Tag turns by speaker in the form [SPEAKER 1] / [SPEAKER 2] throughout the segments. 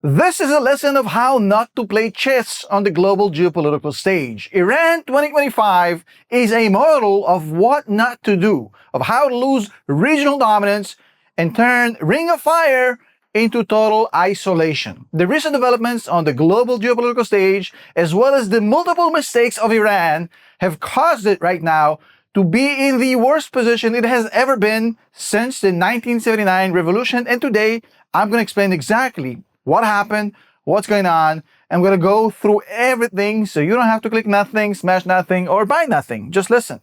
[SPEAKER 1] This is a lesson of how not to play chess on the global geopolitical stage. Iran 2025 is a model of what not to do, of how to lose regional dominance and turn Ring of Fire into total isolation. The recent developments on the global geopolitical stage, as well as the multiple mistakes of Iran, have caused it right now to be in the worst position it has ever been since the 1979 revolution. And today, I'm going to explain exactly what happened, what's going on. I'm going to go through everything so you don't have to click nothing, smash nothing, or buy nothing. Just listen.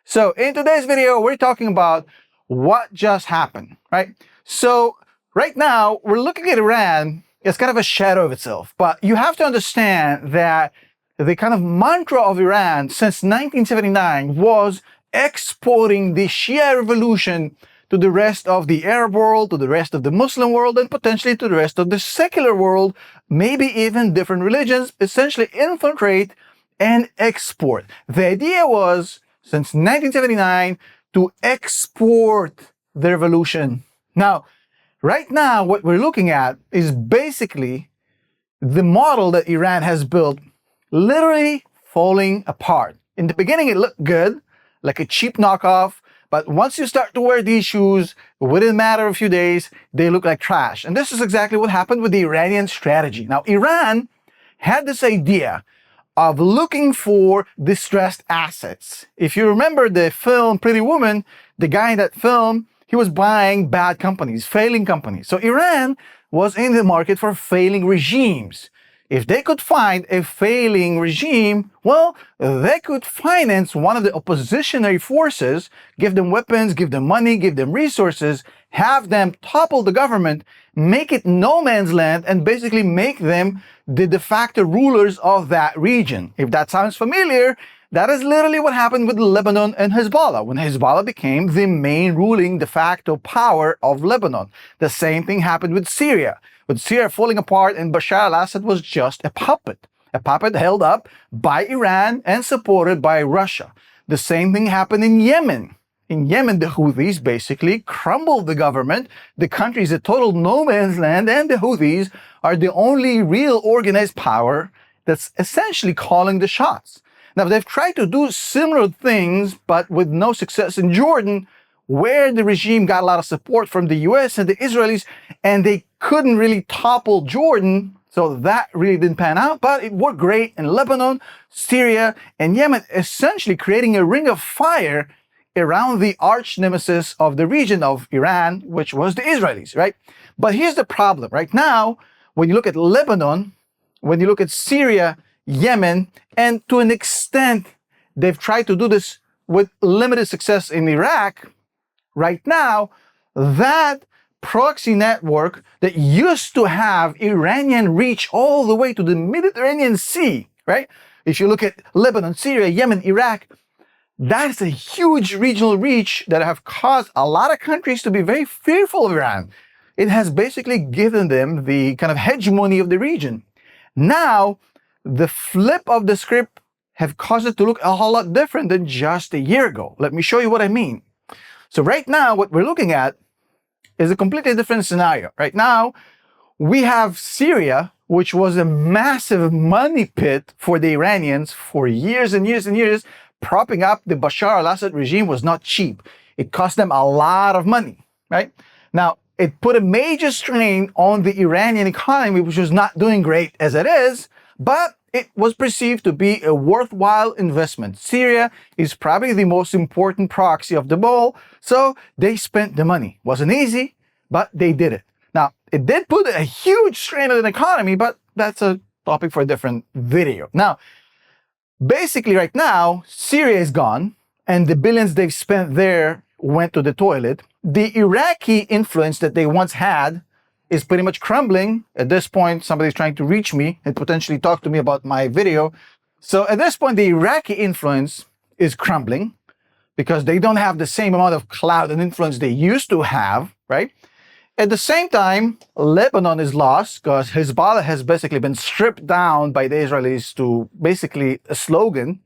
[SPEAKER 1] So in today's video, we're talking about what just happened, right? So right now, we're looking at Iran as kind of a shadow of itself. But you have to understand that the kind of mantra of Iran since 1979 was exporting the Shia revolution to the rest of the Arab world, to the rest of the Muslim world, and potentially to the rest of the secular world, maybe even different religions, essentially infiltrate and export. The idea was, since 1979, to export the revolution. Now, right now, what we're looking at is basically the model that Iran has built literally falling apart. In the beginning, it looked good, like a cheap knockoff, but once you start to wear these shoes, within a matter of a few days, they look like trash. And this is exactly what happened with the Iranian strategy. Now, Iran had this idea of looking for distressed assets. If you remember the film Pretty Woman, the guy in that film, he was buying bad companies, failing companies. So Iran was in the market for failing regimes. If they could find a failing regime, well, they could finance one of the oppositionary forces, give them weapons, give them money, give them resources, have them topple the government, make it no man's land, and basically make them the de facto rulers of that region. If that sounds familiar, that is literally what happened with Lebanon and Hezbollah, when Hezbollah became the main ruling de facto power of Lebanon. The same thing happened with Syria. With Syria falling apart and Bashar al-Assad was just a puppet held up by Iran and supported by Russia. The same thing happened in Yemen. In Yemen, the Houthis basically crumbled the government. The country is a total no man's land, and the Houthis are the only real organized power that's essentially calling the shots. Now, they've tried to do similar things, but with no success in Jordan, where the regime got a lot of support from the US and the Israelis, and they couldn't really topple Jordan, so that really didn't pan out, but it worked great in Lebanon, Syria, and Yemen, essentially creating a ring of fire around the arch nemesis of the region of Iran, which was the Israelis, right? But here's the problem. Right now, when you look at Lebanon, when you look at Syria, Yemen, and to an extent, they've tried to do this with limited success in Iraq. Right now, that proxy network that used to have Iranian reach all the way to the Mediterranean Sea, right? If you look at Lebanon, Syria, Yemen, Iraq, that's a huge regional reach that have caused a lot of countries to be very fearful of Iran. It has basically given them the kind of hegemony of the region. Now, the flip of the script have caused it to look a whole lot different than just a year ago. Let me show you what I mean. So right now, what we're looking at is a completely different scenario. Right now, we have Syria, which was a massive money pit for the Iranians for years and years and years. Propping up the Bashar al-Assad regime was not cheap. It cost them a lot of money, right? Now, it put a major strain on the Iranian economy, which was not doing great as it is, but it was perceived to be a worthwhile investment. Syria is probably the most important proxy of them all, so they spent the money. Wasn't easy, but they did it. Now, it did put a huge strain on the economy, but that's a topic for a different video. Now, basically right now, Syria is gone, and the billions they've spent there went to the toilet. The Iraqi influence that they once had is pretty much crumbling. At this point, somebody's trying to reach me and potentially talk to me about my video. So at this point, the Iraqi influence is crumbling because they don't have the same amount of clout and influence they used to have, right? At the same time, Lebanon is lost because Hezbollah has basically been stripped down by the Israelis to basically a slogan.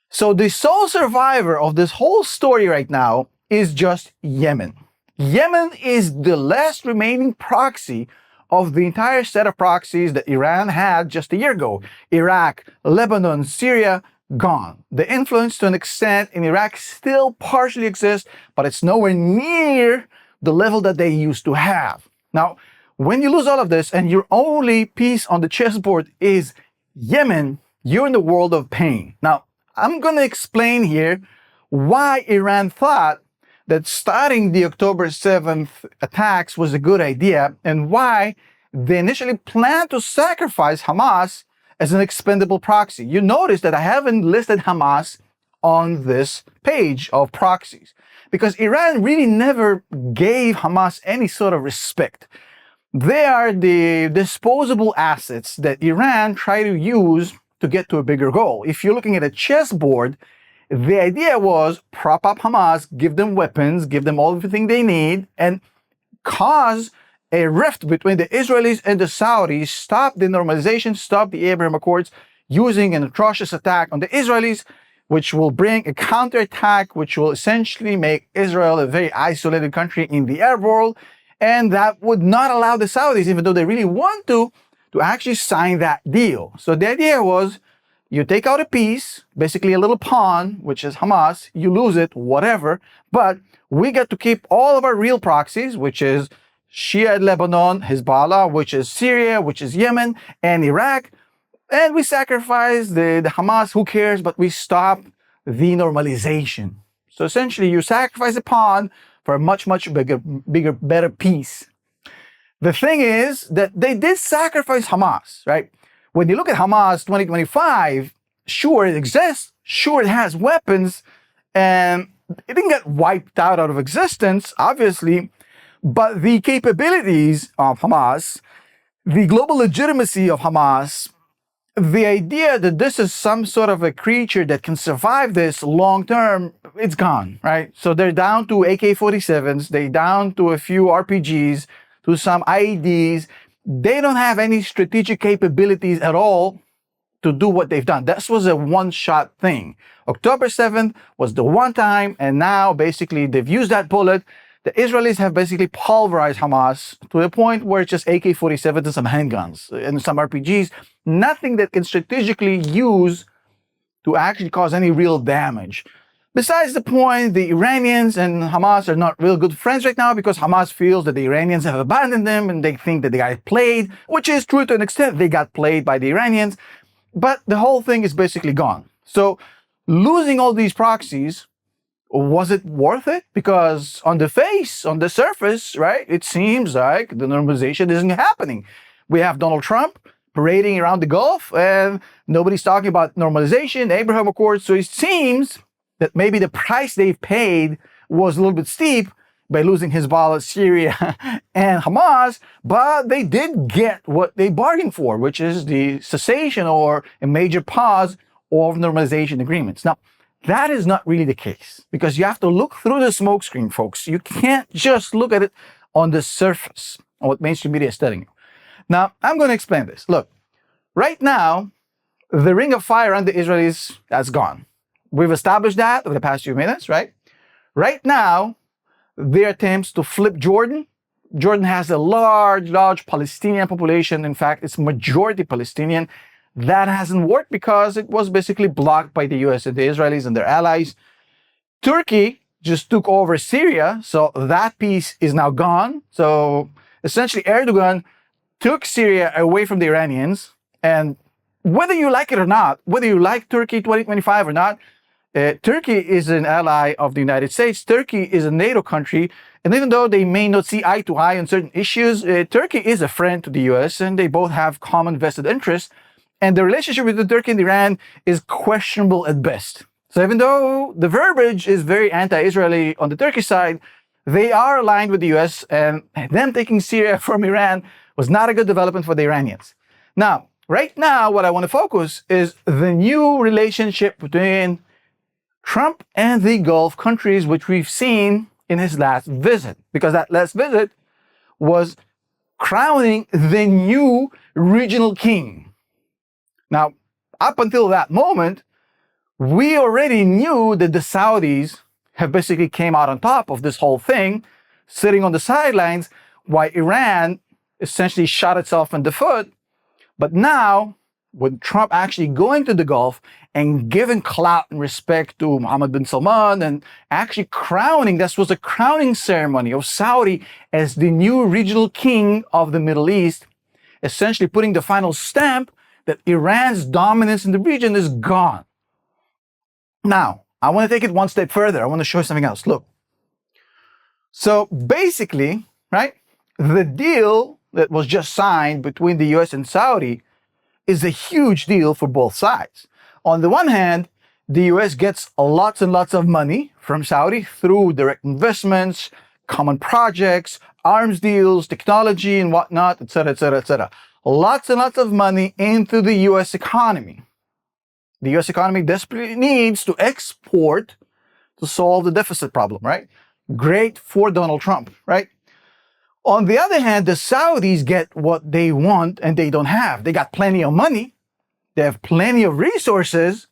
[SPEAKER 1] So the sole survivor of this whole story right now is just Yemen. Yemen is the last remaining proxy of the entire set of proxies that Iran had just a year ago. Iraq, Lebanon, Syria, gone. The influence to an extent in Iraq still partially exists, but it's nowhere near the level that they used to have. Now, when you lose all of this and your only piece on the chessboard is Yemen, you're in the world of pain. Now, I'm going to explain here why Iran thought that starting the October 7th attacks was a good idea and why they initially planned to sacrifice Hamas as an expendable proxy. You notice that I haven't listed Hamas on this page of proxies because Iran really never gave Hamas any sort of respect. They are the disposable assets that Iran tried to use to get to a bigger goal. If you're looking at a chessboard, the idea was prop up Hamas, give them weapons, give them everything they need, and cause a rift between the Israelis and the Saudis, stop the normalization, stop the Abraham Accords, using an atrocious attack on the Israelis, which will bring a counterattack, which will essentially make Israel a very isolated country in the Arab world, and that would not allow the Saudis, even though they really want to actually sign that deal. So the idea was, you take out a piece, basically a little pawn, which is Hamas, you lose it, whatever, but we get to keep all of our real proxies, which is Shia Lebanon, Hezbollah, which is Syria, which is Yemen, and Iraq, and we sacrifice the Hamas, who cares, but we stop the normalization. So essentially, you sacrifice a pawn for a much bigger, better piece. The thing is that they did sacrifice Hamas, right? When you look at Hamas 2025, sure it exists, sure it has weapons, and it didn't get wiped out of existence, obviously, but the capabilities of Hamas, the global legitimacy of Hamas, the idea that this is some sort of a creature that can survive this long term, it's gone, right? So they're down to AK-47s, they're down to a few RPGs, to some IEDs. They don't have any strategic capabilities at all to do what they've done. This was a one-shot thing. October 7th was the one time, and now basically they've used that bullet. The Israelis have basically pulverized Hamas to a point where it's just AK-47s and some handguns and some RPGs. Nothing that can strategically use to actually cause any real damage. Besides the point, the Iranians and Hamas are not real good friends right now because Hamas feels that the Iranians have abandoned them and they think that they got played, which is true to an extent. They got played by the Iranians, but the whole thing is basically gone. So losing all these proxies, was it worth it? Because on the face, on the surface, right, it seems like the normalization isn't happening. We have Donald Trump parading around the Gulf and nobody's talking about normalization, Abraham Accords. So it seems that maybe the price they've paid was a little bit steep by losing Hezbollah, Syria, and Hamas, but they did get what they bargained for, which is the cessation or a major pause of normalization agreements. Now, that is not really the case because you have to look through the smokescreen, folks. You can't just look at it on the surface, on what mainstream media is telling you. Now, I'm going to explain this. Look, right now, the ring of fire around the Israelis, that's gone. We've established that over the past few minutes, right? Right now, their attempts to flip Jordan. Jordan has a large Palestinian population. In fact, it's majority Palestinian. That hasn't worked because it was basically blocked by the US and the Israelis and their allies. Turkey just took over Syria, so that piece is now gone. So essentially, Erdogan took Syria away from the Iranians. And whether you like it or not, whether you like Turkey 2025 or not, Turkey is an ally of the United States. Turkey is a NATO country. And even though they may not see eye to eye on certain issues, Turkey is a friend to the US and they both have common vested interests. And the relationship between Turkey and Iran is questionable at best. So even though the verbiage is very anti-Israeli on the Turkish side, they are aligned with the US, and them taking Syria from Iran was not a good development for the Iranians. Now, right now, what I want to focus is the new relationship between Trump and the Gulf countries, which we've seen in his last visit, because that last visit was crowning the new regional king. Now, up until that moment, we already knew that the Saudis have basically came out on top of this whole thing, sitting on the sidelines, while Iran essentially shot itself in the foot. But now, with Trump actually going to the Gulf and giving clout and respect to Mohammed bin Salman and actually crowning, this was a crowning ceremony of Saudi as the new regional king of the Middle East, essentially putting the final stamp that Iran's dominance in the region is gone. Now, I want to take it one step further. I want to show you something else. Look. So basically, right, the deal that was just signed between the US and Saudi is a huge deal for both sides. On the one hand, the US gets lots and lots of money from Saudi through direct investments, common projects, arms deals, technology and whatnot, etc., etc., etc. Lots and lots of money into the US economy. The US economy desperately needs to export to solve the deficit problem, right? Great for Donald Trump, right? On the other hand, the Saudis get what they want and they don't have. They got plenty of money, they have plenty of resources,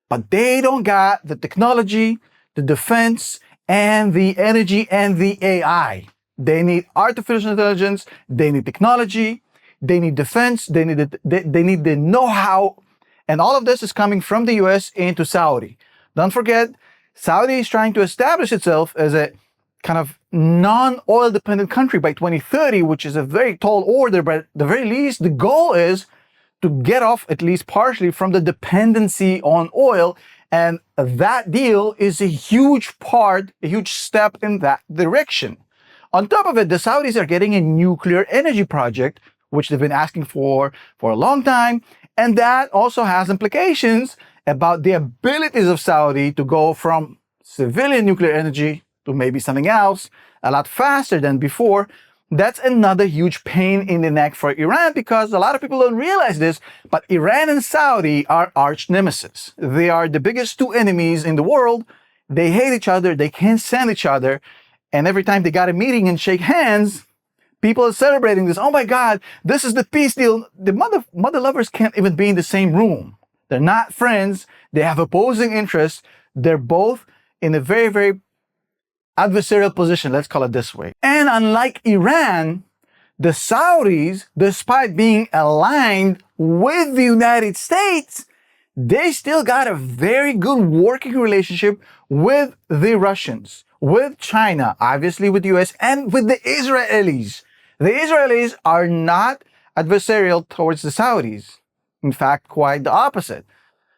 [SPEAKER 1] but they don't got the technology, the defense, and the energy and the AI. They need artificial intelligence, they need technology, they need defense, they need the know-how, and all of this is coming from the US into Saudi. Don't forget, Saudi is trying to establish itself as a kind of non-oil dependent country by 2030, which is a very tall order, but at the very least, the goal is to get off at least partially from the dependency on oil. And that deal is a huge part, a huge step in that direction. On top of it, the Saudis are getting a nuclear energy project, which they've been asking for a long time. And that also has implications about the abilities of Saudi to go from civilian nuclear energy to maybe something else a lot faster than before. That's another huge pain in the neck for Iran, because a lot of people don't realize this, but Iran and Saudi are arch nemesis. They are the biggest two enemies in the world. They hate each other, they can't stand each other, and every time they got a meeting and shake hands, people are celebrating this. Oh my God, this is the peace deal. The mother lovers can't even be in the same room. They're not friends. They have opposing interests. They're both in a very, very adversarial position, let's call it this way. And unlike Iran, the Saudis, despite being aligned with the United States, they still got a very good working relationship with the Russians, with China, obviously with the US, and with the Israelis. The Israelis are not adversarial towards the Saudis. In fact, quite the opposite.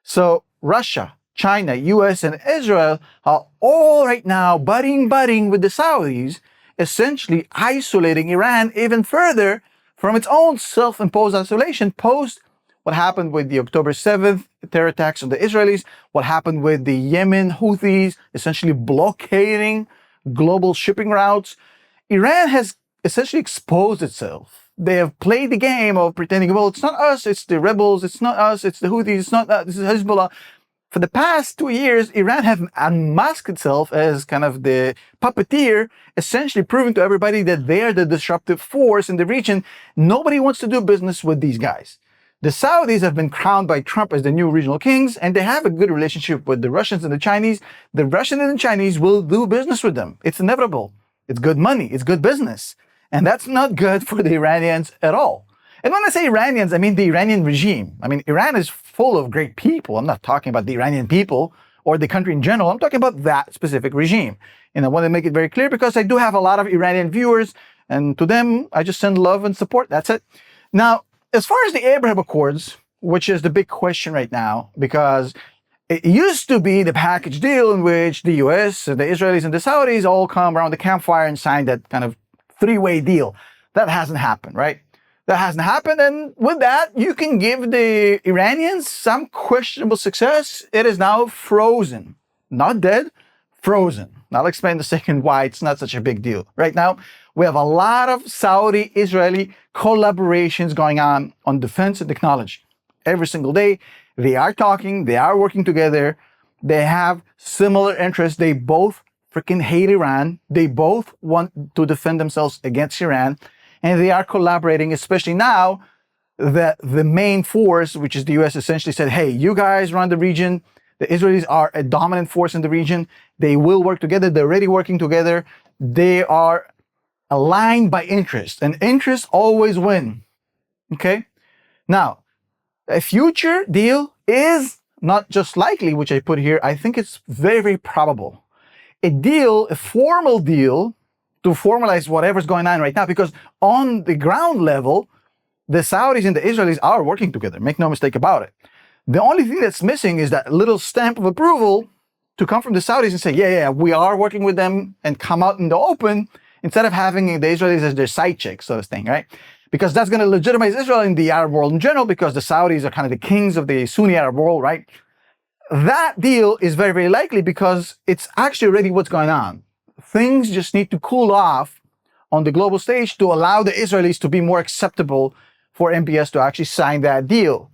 [SPEAKER 1] So Russia, China, US, and Israel are all right now buddying with the Saudis, essentially isolating Iran even further from its own self-imposed isolation post what happened with the October 7th terror attacks on the Israelis, what happened with the Yemen Houthis, essentially blockading global shipping routes. Iran has essentially exposed itself. They have played the game of pretending, well, it's not us, it's the rebels, it's not us, it's the Houthis, it's not us, this is Hezbollah. For the past 2 years, Iran have unmasked itself as kind of the puppeteer, essentially proving to everybody that they are the disruptive force in the region. Nobody wants to do business with these guys. The Saudis have been crowned by Trump as the new regional kings, and they have a good relationship with the Russians and the Chinese. The Russians and the Chinese will do business with them. It's inevitable. It's good money. It's good business. And that's not good for the Iranians at all. And when I say Iranians, I mean the Iranian regime. I mean, Iran is full of great people. I'm not talking about the Iranian people or the country in general. I'm talking about that specific regime. And I want to make it very clear because I do have a lot of Iranian viewers, and to them, I just send love and support. That's it. Now, as far as the Abraham Accords, which is the big question right now, because it used to be the package deal in which the US, the Israelis, and the Saudis all come around the campfire and sign that kind of three-way deal. That hasn't happened, right? That hasn't happened, and with that, you can give the Iranians some questionable success. It is now frozen. Not dead, frozen. I'll explain in a second why it's not such a big deal. Right now, we have a lot of Saudi-Israeli collaborations going on defense and technology. Every single day, they are talking, they are working together, they have similar interests. They both freaking hate Iran. They both want to defend themselves against Iran. And they are collaborating, especially now that the main force, which is the US, essentially said, hey, you guys run the region. The Israelis are a dominant force in the region. They will work together. They're already working together. They are aligned by interest, and interests always win. Okay? Now, a future deal is not just likely, which I put here, I think it's very, very probable. A formal deal to formalize whatever's going on right now, because on the ground level, the Saudis and the Israelis are working together, make no mistake about it. The only thing that's missing is that little stamp of approval to come from the Saudis and say, yeah, we are working with them, and come out in the open, instead of having the Israelis as their side chick, sort of thing, right? Because that's going to legitimize Israel in the Arab world in general, because the Saudis are kind of the kings of the Sunni Arab world, right? That deal is very, very likely because it's actually already what's going on. Things just need to cool off on the global stage to allow the Israelis to be more acceptable for MBS to actually sign that deal.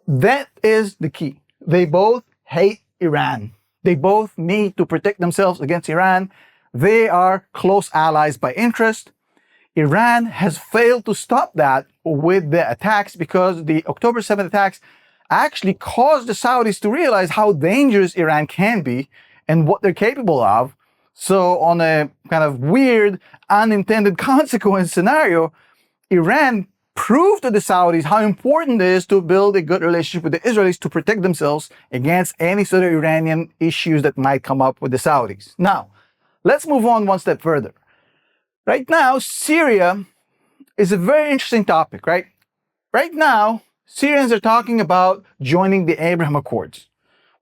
[SPEAKER 1] That is the key. They both hate Iran. They both need to protect themselves against Iran. They are close allies by interest. Iran has failed to stop that with the attacks, because the October 7th attacks actually caused the Saudis to realize how dangerous Iran can be and what they're capable of. So on a kind of weird, unintended consequence scenario, Iran proved to the Saudis how important it is to build a good relationship with the Israelis to protect themselves against any sort of Iranian issues that might come up with the Saudis. Now, let's move on one step further. Right now, Syria is a very interesting topic, right? Right now, Syrians are talking about joining the Abraham Accords.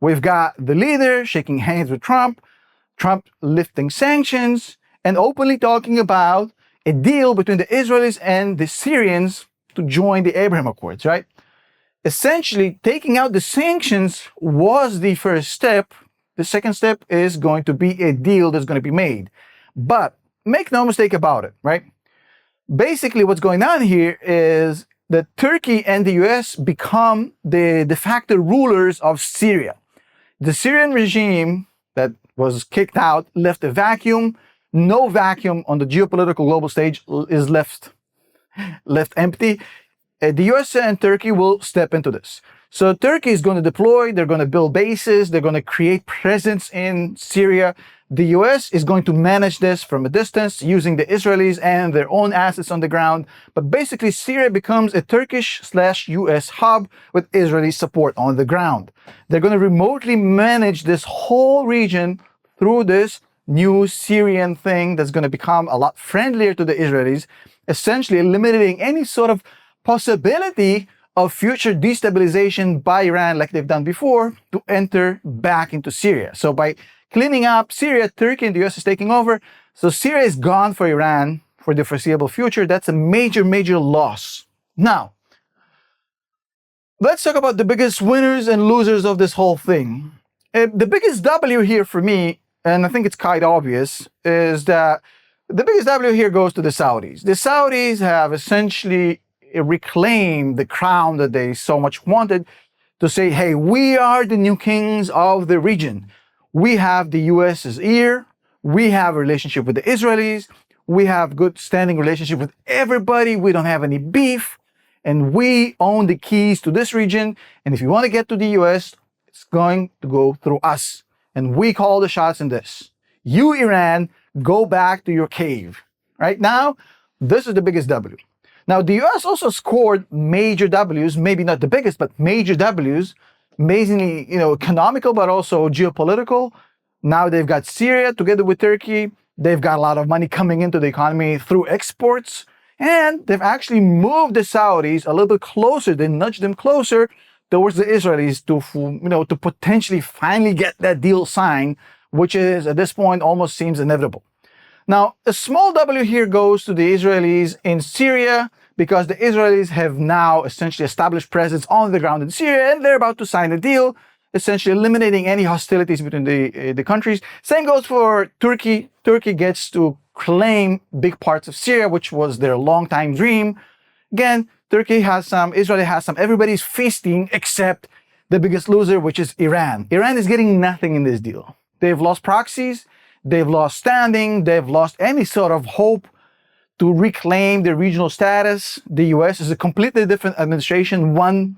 [SPEAKER 1] We've got the leader shaking hands with Trump lifting sanctions, and openly talking about a deal between the Israelis and the Syrians to join the Abraham Accords, right? Essentially, taking out the sanctions was the first step. The second step is going to be a deal that's going to be made. But make no mistake about it, right? Basically, what's going on here is that Turkey and the US become the de facto rulers of Syria. The Syrian regime that was kicked out left a vacuum. No vacuum on the geopolitical global stage is left empty. The US and Turkey will step into this. So Turkey is going to deploy, they're going to build bases, they're going to create presence in Syria. The US is going to manage this from a distance using the Israelis and their own assets on the ground. But basically, Syria becomes a Turkish/US hub with Israeli support on the ground. They're going to remotely manage this whole region through this new Syrian thing that's going to become a lot friendlier to the Israelis, essentially eliminating any sort of possibility of future destabilization by Iran, like they've done before, to enter back into Syria. So by cleaning up Syria, Turkey and the US is taking over. So Syria is gone for Iran for the foreseeable future. That's a major, major loss. Now, let's talk about the biggest winners and losers of this whole thing. The biggest W here for me, and I think it's quite obvious, is that the biggest W here goes to the Saudis. The Saudis have essentially reclaimed the crown that they so much wanted, to say, hey, we are the new kings of the region. We have the US's ear. We have a relationship with the Israelis. We have good standing relationship with everybody. We don't have any beef. And we own the keys to this region. And if you want to get to the US, it's going to go through us. And we call the shots in this. You, Iran, go back to your cave. Right now, this is the biggest W. Now, the US also scored major Ws, maybe not the biggest, but major Ws, amazingly, economical, but also geopolitical. Now they've got Syria together with Turkey. They've got a lot of money coming into the economy through exports. And they've actually moved the Saudis a little bit closer. They nudged them closer towards the Israelis to potentially finally get that deal signed, which is, at this point, almost seems inevitable. Now, a small W here goes to the Israelis in Syria, because the Israelis have now essentially established presence on the ground in Syria, and they're about to sign a deal, essentially eliminating any hostilities between the countries. Same goes for Turkey. Turkey gets to claim big parts of Syria, which was their longtime dream. Again, Turkey has some, Israel has some, everybody's feasting except the biggest loser, which is Iran. Iran is getting nothing in this deal. They've lost proxies, they've lost standing, they've lost any sort of hope to reclaim their regional status. The US is a completely different administration, one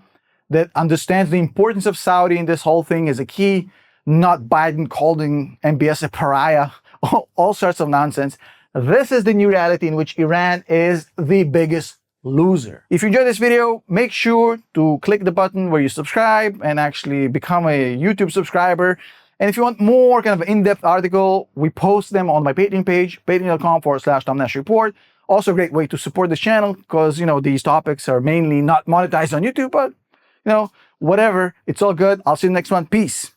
[SPEAKER 1] that understands the importance of Saudi in this whole thing is a key, not Biden calling MBS a pariah, all sorts of nonsense. this is the new reality in which Iran is the biggest loser. If you enjoyed this video, make sure to click the button where you subscribe and actually become a YouTube subscriber. And if you want more kind of in-depth article, we post them on my Patreon page, patreon.com/TomNashReport. Also a great way to support this channel because, these topics are mainly not monetized on YouTube, but, whatever. It's all good. I'll see you next one. Peace.